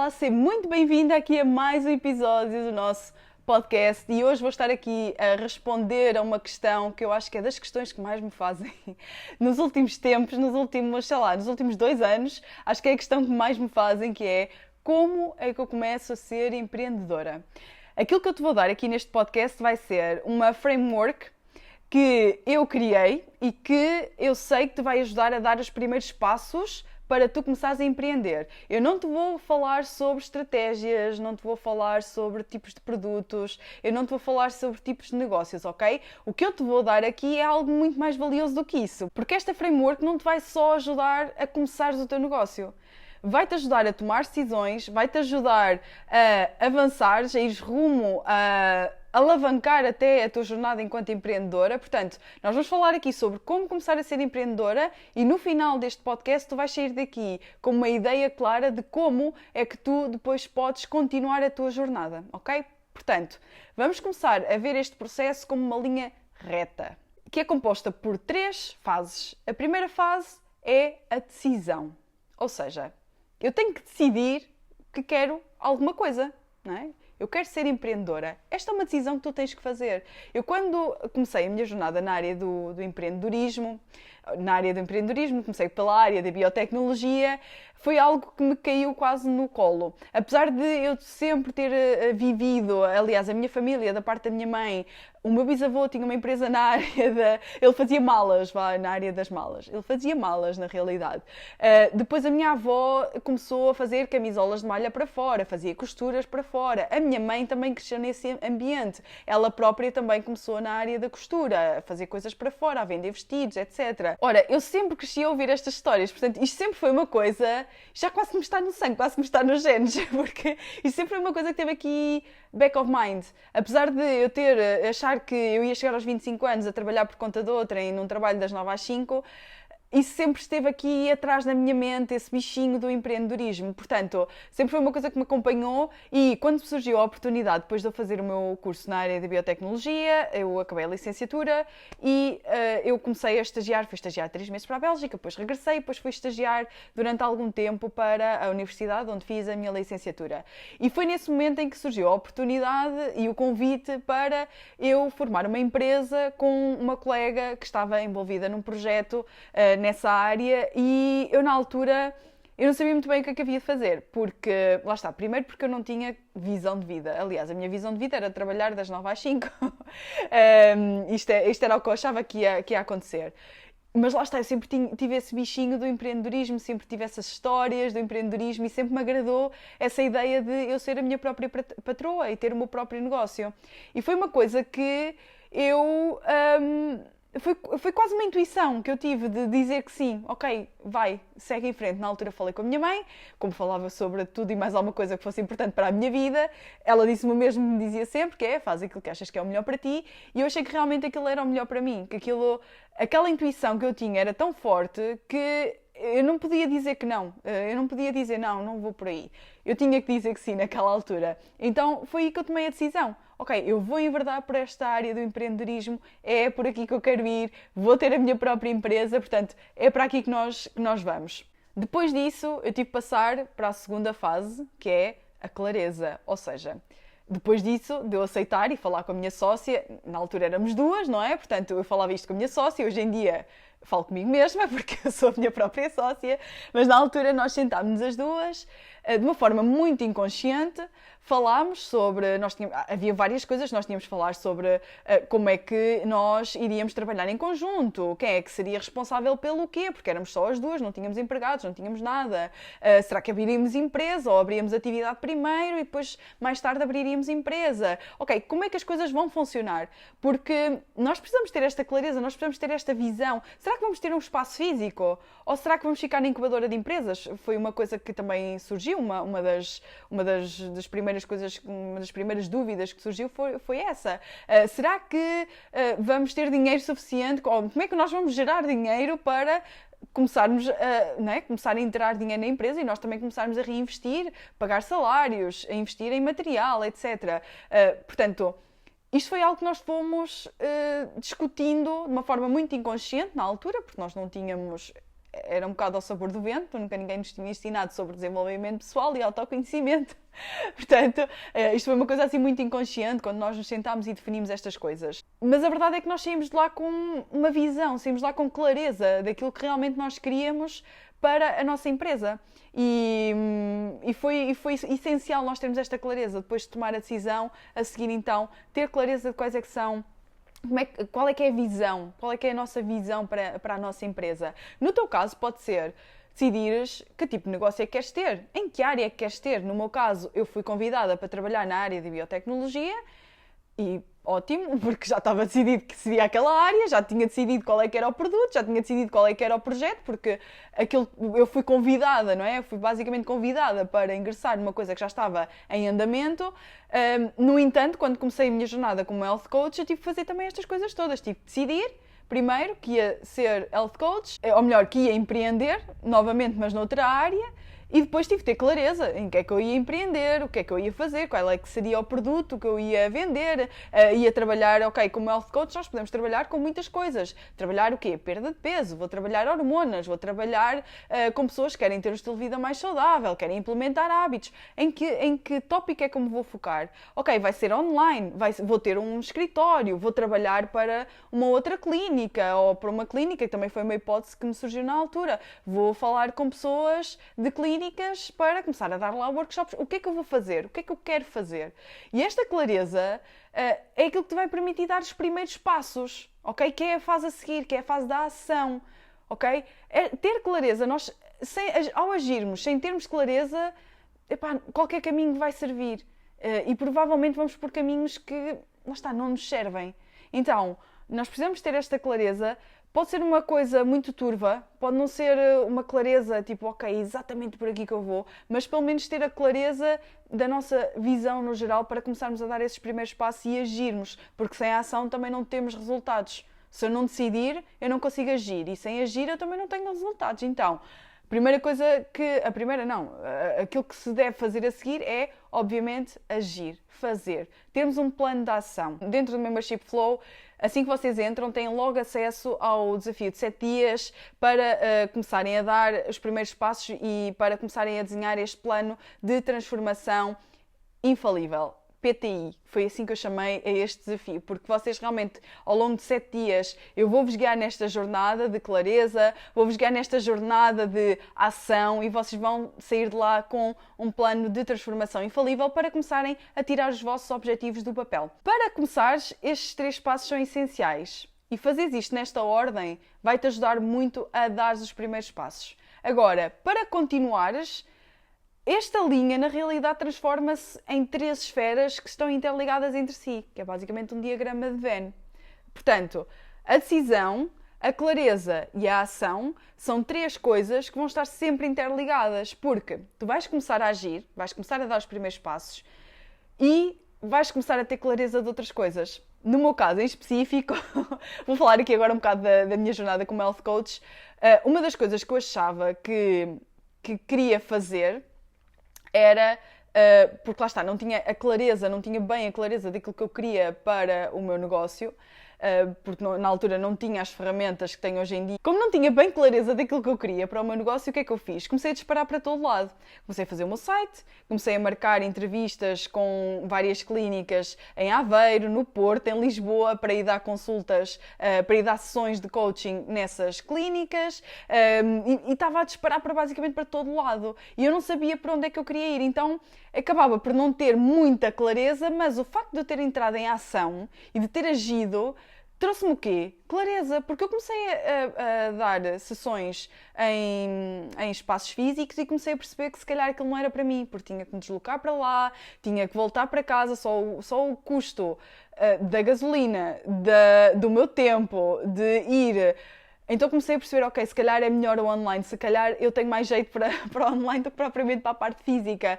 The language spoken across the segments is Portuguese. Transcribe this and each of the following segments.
Olá, seja muito bem-vinda aqui a mais um episódio do nosso podcast e hoje vou estar aqui a responder a uma questão que eu acho que é das questões que mais me fazem nos últimos tempos, nos últimos 2 anos, acho que é a questão que mais me fazem, que é como é que eu começo a ser empreendedora? Aquilo que eu te vou dar aqui neste podcast vai ser uma framework que eu criei e que eu sei que te vai ajudar a dar os primeiros passos para tu começares a empreender. Eu não te vou falar sobre estratégias, não te vou falar sobre tipos de produtos, eu não te vou falar sobre tipos de negócios, ok? O que eu te vou dar aqui é algo muito mais valioso do que isso, porque esta framework não te vai só ajudar a começares o teu negócio. Vai-te ajudar a tomar decisões, vai-te ajudar a avançares, a ir rumo a alavancar até a tua jornada enquanto empreendedora. Portanto, nós vamos falar aqui sobre como começar a ser empreendedora e no final deste podcast tu vais sair daqui com uma ideia clara de como é que tu depois podes continuar a tua jornada, ok? Portanto, vamos começar a ver este processo como uma linha reta, que é composta por 3 fases. A primeira fase é a decisão, ou seja, eu tenho que decidir que quero alguma coisa, não é? Eu quero ser empreendedora. Esta é uma decisão que tu tens que fazer. Eu, quando comecei a minha jornada na área do empreendedorismo, comecei pela área da biotecnologia, foi algo que me caiu quase no colo. Apesar de eu sempre ter vivido, aliás, a minha família, da parte da minha mãe, o meu bisavô tinha uma empresa na área ele fazia malas, na área das malas. Ele fazia malas, na realidade. Depois a minha avó começou a fazer camisolas de malha para fora, fazia costuras para fora. A minha mãe também cresceu nesse ambiente. Ela própria também começou na área da costura, a fazer coisas para fora, a vender vestidos, etc. Ora, eu sempre cresci a ouvir estas histórias, portanto, isto sempre foi uma coisa, já quase que me está no sangue, quase que me está nos genes, porque isto sempre foi uma coisa que teve aqui back of mind. Apesar de eu achar que eu ia chegar aos 25 anos a trabalhar por conta de outra e num trabalho das 9 às 5, isso sempre esteve aqui atrás da minha mente, esse bichinho do empreendedorismo. Portanto, sempre foi uma coisa que me acompanhou e quando surgiu a oportunidade, depois de eu fazer o meu curso na área de biotecnologia, eu acabei a licenciatura e eu comecei a estagiar, fui estagiar 3 meses para a Bélgica, depois regressei, depois fui estagiar durante algum tempo para a universidade onde fiz a minha licenciatura. E foi nesse momento em que surgiu a oportunidade e o convite para eu formar uma empresa com uma colega que estava envolvida num projeto nessa área e eu na altura eu não sabia muito bem o que havia de fazer, porque, lá está, primeiro porque eu não tinha visão de vida. Aliás, a minha visão de vida era trabalhar das 9 às 5. Isto era o que eu achava que ia acontecer. Mas lá está, eu sempre tive esse bichinho do empreendedorismo, sempre tive essas histórias do empreendedorismo e sempre me agradou essa ideia de eu ser a minha própria patroa e ter o meu próprio negócio. E foi uma coisa que eu... Foi quase uma intuição que eu tive de dizer que sim, ok, vai, segue em frente. Na altura falei com a minha mãe, como falava sobre tudo e mais alguma coisa que fosse importante para a minha vida, ela disse-me o mesmo que me dizia sempre, que é, faz aquilo que achas que é o melhor para ti, e eu achei que realmente aquilo era o melhor para mim, que aquela intuição que eu tinha era tão forte que eu não podia dizer que não, eu não podia dizer não vou por aí. Eu tinha que dizer que sim naquela altura. Então foi aí que eu tomei a decisão. Ok, eu vou enverdar por esta área do empreendedorismo, é por aqui que eu quero ir, vou ter a minha própria empresa, portanto, é para aqui que nós vamos. Depois disso, eu tive que passar para a segunda fase, que é a clareza, ou seja, depois disso, de eu aceitar e falar com a minha sócia, na altura éramos 2, não é? Portanto, eu falava isto com a minha sócia, hoje em dia falo comigo mesma, porque eu sou a minha própria sócia, mas na altura nós sentámos-nos as 2, de uma forma muito inconsciente, falámos sobre, havia várias coisas, nós tínhamos de falar sobre como é que nós iríamos trabalhar em conjunto, quem é que seria responsável pelo quê, porque éramos só as 2, não tínhamos empregados, não tínhamos nada, será que abriríamos empresa ou abríamos atividade primeiro e depois mais tarde abriríamos empresa, ok, como é que as coisas vão funcionar, porque nós precisamos ter esta clareza, nós precisamos ter esta visão, será que vamos ter um espaço físico ou será que vamos ficar na incubadora de empresas? Foi uma coisa que também surgiu, uma das primeiras coisas, uma das primeiras dúvidas que surgiu foi essa. Será que vamos ter dinheiro suficiente? Ou como é que nós vamos gerar dinheiro para começarmos começar a entrar dinheiro na empresa e nós também começarmos a reinvestir, pagar salários, a investir em material, etc. Portanto, isto foi algo que nós fomos discutindo de uma forma muito inconsciente na altura, porque nós não tínhamos era um bocado ao sabor do vento, nunca ninguém nos tinha ensinado sobre desenvolvimento pessoal e autoconhecimento. Portanto, isto foi uma coisa assim muito inconsciente quando nós nos sentámos e definimos estas coisas. Mas a verdade é que nós saímos de lá com uma visão, saímos de lá com clareza daquilo que realmente nós queríamos para a nossa empresa. E foi essencial nós termos esta clareza, depois de tomar a decisão, a seguir então, ter clareza de quais é que são, qual é que é a visão, qual é que é a nossa visão para a nossa empresa. No teu caso pode ser decidires que tipo de negócio é que queres ter, em que área é que queres ter. No meu caso, eu fui convidada para trabalhar na área de biotecnologia e ótimo, porque já estava decidido que seria aquela área, já tinha decidido qual é que era o produto, já tinha decidido qual é que era o projeto, porque eu fui convidada, não é? Eu fui basicamente convidada para ingressar numa coisa que já estava em andamento. No entanto, quando comecei a minha jornada como health coach, eu tive que fazer também estas coisas todas. Tive que decidir, primeiro, que ia ser health coach, ou melhor, que ia empreender, novamente, mas noutra área. E depois tive que ter clareza em que é que eu ia empreender, o que é que eu ia fazer, qual é que seria o produto que eu ia vender, ia trabalhar, ok, como health coach nós podemos trabalhar com muitas coisas. Trabalhar o quê? Perda de peso, vou trabalhar hormonas, vou trabalhar com pessoas que querem ter um estilo de vida mais saudável, querem implementar hábitos. Em que tópico é que eu me vou focar? Ok, vai ser online, vou ter um escritório, vou trabalhar para uma outra clínica, ou para uma clínica, que também foi uma hipótese que me surgiu na altura. Vou falar com pessoas de clínicas para começar a dar lá workshops. O que é que eu vou fazer? O que é que eu quero fazer? E esta clareza é aquilo que te vai permitir dar os primeiros passos, ok? Que é a fase a seguir, que é a fase da ação, ok? Ter clareza, ao agirmos sem termos clareza, epá, qualquer caminho vai servir. E provavelmente vamos por caminhos que, lá está, não nos servem. Então, nós precisamos ter esta clareza. Pode ser uma coisa muito turva, pode não ser uma clareza tipo, ok, exatamente por aqui que eu vou, mas pelo menos ter a clareza da nossa visão no geral para começarmos a dar esses primeiros passos e agirmos, porque sem a ação também não temos resultados. Se eu não decidir, eu não consigo agir, e sem agir eu também não tenho resultados. Então, aquilo que se deve fazer a seguir é, obviamente, agir, fazer. Termos um plano de ação. Dentro do Membership Flow, assim que vocês entram, têm logo acesso ao desafio de 7 dias para começarem a dar os primeiros passos e para começarem a desenhar este plano de transformação infalível. PTI, foi assim que eu chamei a este desafio, porque vocês realmente, ao longo de 7 dias, eu vou-vos guiar nesta jornada de clareza, vou-vos guiar nesta jornada de ação e vocês vão sair de lá com um plano de transformação infalível para começarem a tirar os vossos objetivos do papel. Para começares, estes 3 passos são essenciais e fazeres isto nesta ordem vai-te ajudar muito a dar os primeiros passos. Agora, para continuares, esta linha, na realidade, transforma-se em 3 esferas que estão interligadas entre si, que é basicamente um diagrama de Venn. Portanto, a decisão, a clareza e a ação são 3 coisas que vão estar sempre interligadas, porque tu vais começar a agir, vais começar a dar os primeiros passos e vais começar a ter clareza de outras coisas. No meu caso em específico, vou falar aqui agora um bocado da minha jornada como health coach. Uma das coisas que eu achava que queria fazer era, porque lá está, não tinha bem a clareza daquilo que eu queria para o meu negócio, porque na altura não tinha as ferramentas que tenho hoje em dia. Como não tinha bem clareza daquilo que eu queria para o meu negócio, o que é que eu fiz? Comecei a disparar para todo lado. Comecei a fazer o meu site, comecei a marcar entrevistas com várias clínicas em Aveiro, no Porto, em Lisboa, para ir dar consultas, para ir dar sessões de coaching nessas clínicas, e estava a disparar basicamente para todo lado. E eu não sabia para onde é que eu queria ir, então acabava por não ter muita clareza, mas o facto de eu ter entrado em ação e de ter agido trouxe-me o quê? Clareza, porque eu comecei a dar sessões em espaços físicos e comecei a perceber que se calhar aquilo não era para mim, porque tinha que me deslocar para lá, tinha que voltar para casa, só o custo da gasolina, do meu tempo, de ir. Então comecei a perceber, ok, se calhar é melhor o online, se calhar eu tenho mais jeito para o online do que propriamente para a parte física,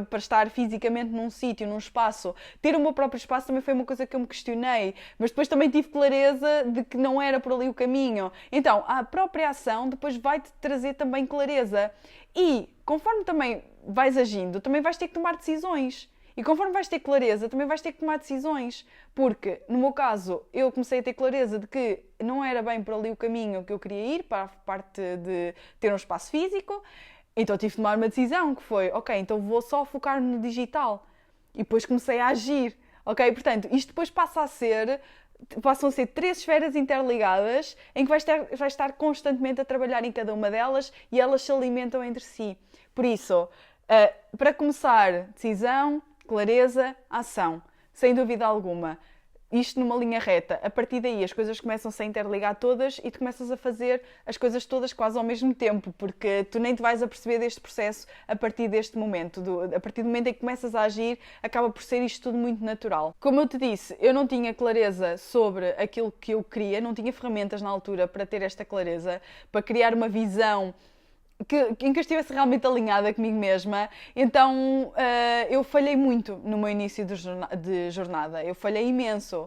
para estar fisicamente num sítio, num espaço. Ter o meu próprio espaço também foi uma coisa que eu me questionei, mas depois também tive clareza de que não era por ali o caminho. Então, a própria ação depois vai-te trazer também clareza. E, conforme também vais agindo, também vais ter que tomar decisões. E conforme vais ter clareza, também vais ter que tomar decisões. Porque, no meu caso, eu comecei a ter clareza de que não era bem por ali o caminho que eu queria ir, para a parte de ter um espaço físico. Então tive de tomar uma decisão, que foi, ok, então vou só focar-me no digital. E depois comecei a agir. Ok? Portanto, isto depois passam a ser 3 esferas interligadas em que vais estar constantemente a trabalhar em cada uma delas e elas se alimentam entre si. Por isso, para começar, decisão, clareza, ação. Sem dúvida alguma. Isto numa linha reta. A partir daí as coisas começam-se a interligar todas e tu começas a fazer as coisas todas quase ao mesmo tempo, porque tu nem te vais a perceber deste processo a partir deste momento. A partir do momento em que começas a agir, acaba por ser isto tudo muito natural. Como eu te disse, eu não tinha clareza sobre aquilo que eu queria, não tinha ferramentas na altura para ter esta clareza, para criar uma visão em que eu estivesse realmente alinhada comigo mesma, então eu falhei muito no meu início de jornada, eu falhei imenso.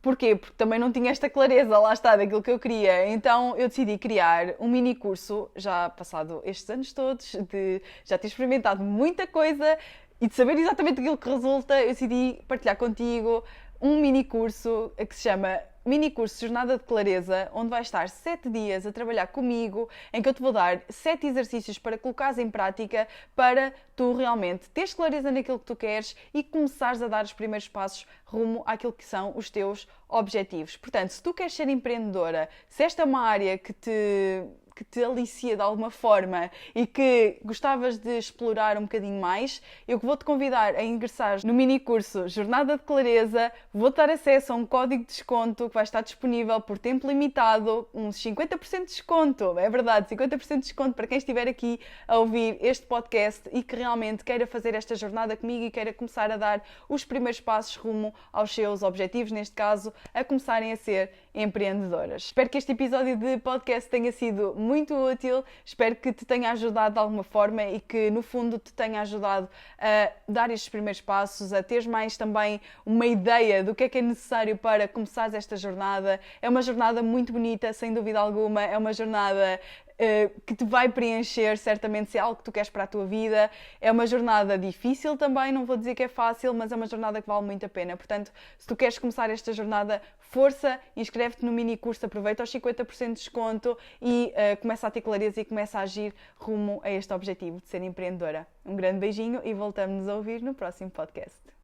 Porquê? Porque também não tinha esta clareza, lá está, daquilo que eu queria. Então eu decidi criar um mini curso, já passado estes anos todos, de já ter experimentado muita coisa e de saber exatamente aquilo que resulta, eu decidi partilhar contigo um mini curso que se chama Mini Curso Jornada de Clareza, onde vais estar 7 dias a trabalhar comigo, em que eu te vou dar 7 exercícios para colocares em prática para tu realmente teres clareza naquilo que tu queres e começares a dar os primeiros passos rumo àquilo que são os teus objetivos. Portanto, se tu queres ser empreendedora, se esta é uma área que te alicia de alguma forma e que gostavas de explorar um bocadinho mais, eu vou-te convidar a ingressar no mini curso Jornada de Clareza, vou-te dar acesso a um código de desconto que vai estar disponível por tempo limitado, uns 50% de desconto, é verdade, 50% de desconto para quem estiver aqui a ouvir este podcast e que realmente queira fazer esta jornada comigo e queira começar a dar os primeiros passos rumo aos seus objetivos, neste caso, a começarem a ser empreendedoras. Espero que este episódio de podcast tenha sido muito útil, espero que te tenha ajudado de alguma forma e que no fundo te tenha ajudado a dar estes primeiros passos, a teres mais também uma ideia do que é necessário para começares esta jornada. É uma jornada muito bonita, sem dúvida alguma, é uma jornada que te vai preencher certamente se é algo que tu queres para a tua vida. É uma jornada difícil também, não vou dizer que é fácil, mas é uma jornada que vale muito a pena. Portanto, se tu queres começar esta jornada, força, inscreve-te no mini curso, aproveita os 50% de desconto e começa a ter clareza e começa a agir rumo a este objetivo de ser empreendedora. Um grande beijinho e voltamos-nos a ouvir no próximo podcast.